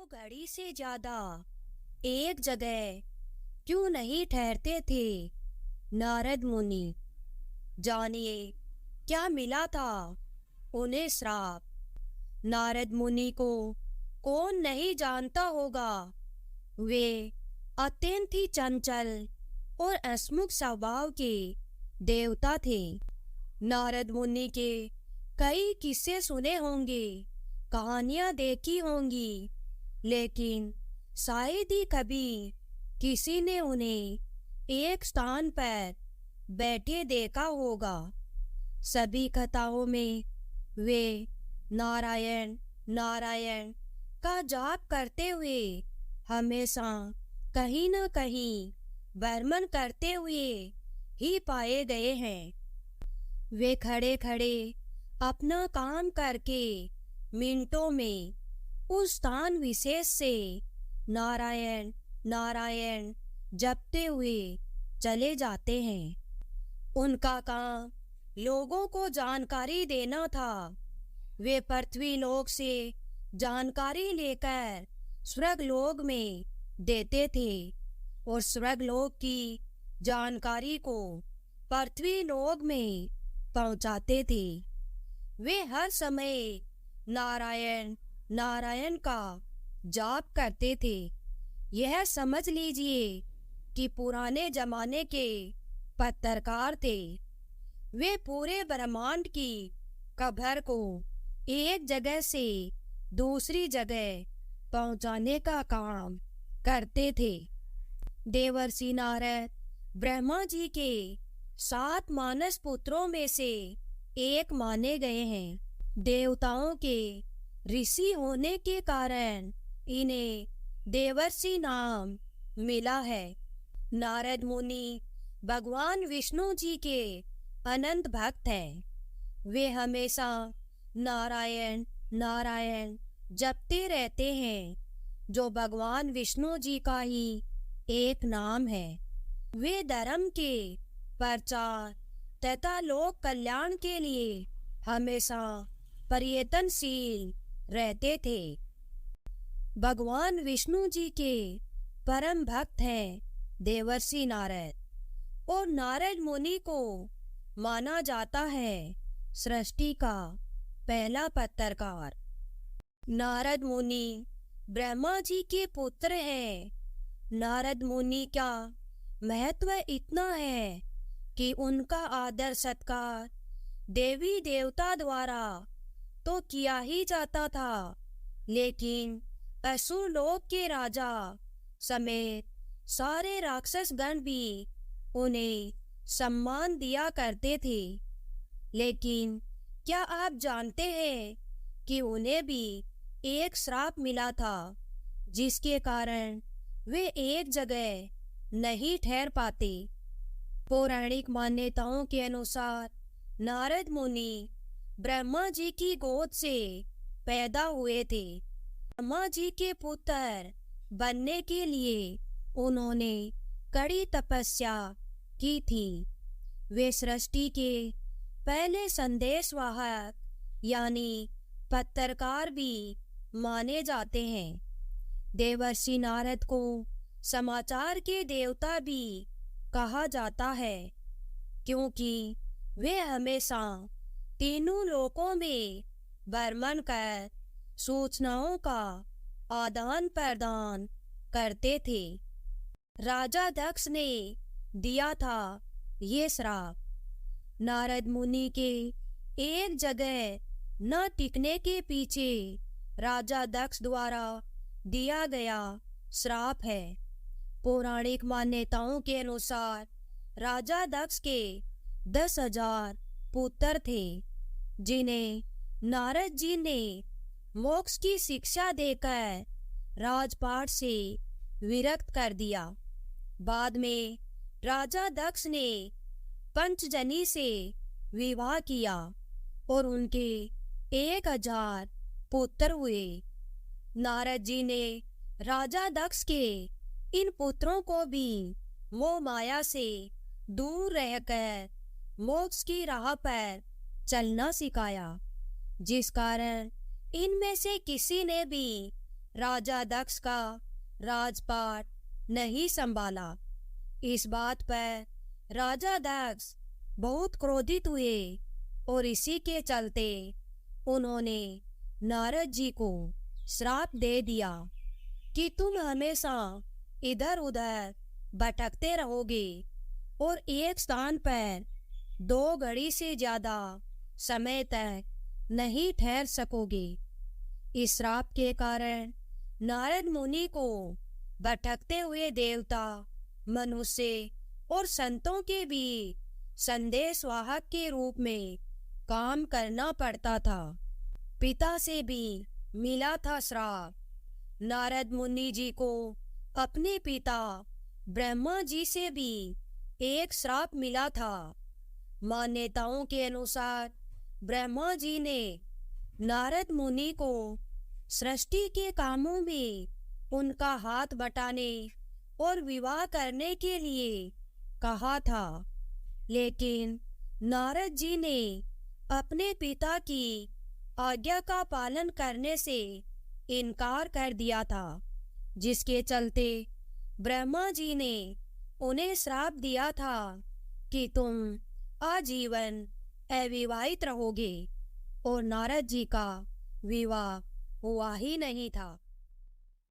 घड़ी से ज्यादा एक जगह क्यों नहीं ठहरते थे नारद मुनि। जानिए क्या मिला था उन्हें श्राप। नारद मुनि को कौन नहीं जानता होगा। वे अत्यंत ही चंचल और हंसमुख स्वभाव के देवता थे। नारद मुनि के कई किस्से सुने होंगे, कहानियां देखी होंगी, लेकिन शायद ही कभी किसी ने उन्हें एक स्थान पर बैठे देखा होगा। सभी कथाओं में वे नारायण नारायण का जाप करते हुए हमेशा कहीं न कहीं भ्रमण करते हुए ही पाए गए हैं। वे खड़े खड़े अपना काम करके मिनटों में उस स्थान विशेष से नारायण नारायण जपते हुए चले जाते हैं। उनका काम लोगों को जानकारी देना था। वे पृथ्वी लोक से जानकारी लेकर स्वर्गलोक में देते थे और स्वर्गलोक की जानकारी को पृथ्वी लोक में पहुंचाते थे। वे हर समय नारायण नारायण का जाप करते थे। यह समझ लीजिए कि पुराने जमाने के पत्रकार थे। वे पूरे ब्रह्मांड की खबर को एक जगह से दूसरी जगह पहुंचाने का काम करते थे। देवर्षि नारद ब्रह्मा जी के 7 मानस पुत्रों में से एक माने गए हैं। देवताओं के ऋषि होने के कारण इन्हें देवर्षि नाम मिला है। नारद मुनि भगवान विष्णु जी के अनंत भक्त हैं। वे हमेशा नारायण नारायण जपते रहते हैं, जो भगवान विष्णु जी का ही एक नाम है। वे धर्म के प्रचार तथा लोक कल्याण के लिए हमेशा प्रयत्नशील रहते थे। भगवान विष्णु जी के परम भक्त हैं देवर्षि नारद, और नारद मुनि को माना जाता है सृष्टि का पहला पत्रकार। नारद मुनि ब्रह्मा जी के पुत्र हैं। नारद मुनि का महत्व इतना है कि उनका आदर सत्कार देवी देवता द्वारा तो किया ही जाता था, लेकिन असुर लोक के राजा समेत सारे राक्षस गण भी उन्हें सम्मान दिया करते थे। लेकिन क्या आप जानते हैं कि उन्हें भी एक श्राप मिला था, जिसके कारण वे एक जगह नहीं ठहर पाते। पौराणिक मान्यताओं के अनुसार नारद मुनि ब्रह्मा जी की गोद से पैदा हुए थे। ब्रह्मा जी के पुत्र बनने के लिए उन्होंने कड़ी तपस्या की थी। वे सृष्टि के पहले संदेशवाहक यानी पत्रकार भी माने जाते हैं। देवर्षि नारद को समाचार के देवता भी कहा जाता है, क्योंकि वे हमेशा तीनों लोकों में भ्रमण कर सूचनाओं का आदान प्रदान करते थे। राजा दक्ष ने दिया था ये श्राप। नारद मुनि के एक जगह न टिकने के पीछे राजा दक्ष द्वारा दिया गया श्राप है। पौराणिक मान्यताओं के अनुसार राजा दक्ष के 10,000 पुत्र थे, जिन्हें नारद जी ने मोक्ष की शिक्षा देकर राजपाट से विरक्त कर दिया। बाद में राजा दक्ष ने पंचजनी से विवाह किया और उनके 1,000 पुत्र हुए। नारद जी ने राजा दक्ष के इन पुत्रों को भी मोह माया से दूर रहकर मोक्ष की राह पर चलना सिखाया, जिस कारण इनमें से किसी ने भी राजा दक्ष का राजपाट नहीं संभाला। इस बात पर राजा दक्ष बहुत क्रोधित हुए और इसी के चलते उन्होंने नारद जी को श्राप दे दिया कि तुम हमेशा इधर उधर भटकते रहोगे और एक स्थान पर 2 घड़ी से ज्यादा समय तक नहीं ठहर सकोगे। इस श्राप के कारण नारद मुनि को भटकते हुए देवता, मनुष्य और संतों के भी संदेशवाहक के रूप में काम करना पड़ता था। पिता से भी मिला था श्राप। नारद मुनि जी को अपने पिता ब्रह्मा जी से भी एक श्राप मिला था। मान्यताओं के अनुसार ब्रह्मा जी ने नारद मुनि को सृष्टि के कामों में उनका हाथ बटाने और विवाह करने के लिए कहा था, लेकिन नारद जी ने अपने पिता की आज्ञा का पालन करने से इनकार कर दिया था, जिसके चलते ब्रह्मा जी ने उन्हें श्राप दिया था कि तुम आजीवन अविवाहित रहोगे, और नारद जी का विवाह हुआ ही नहीं था।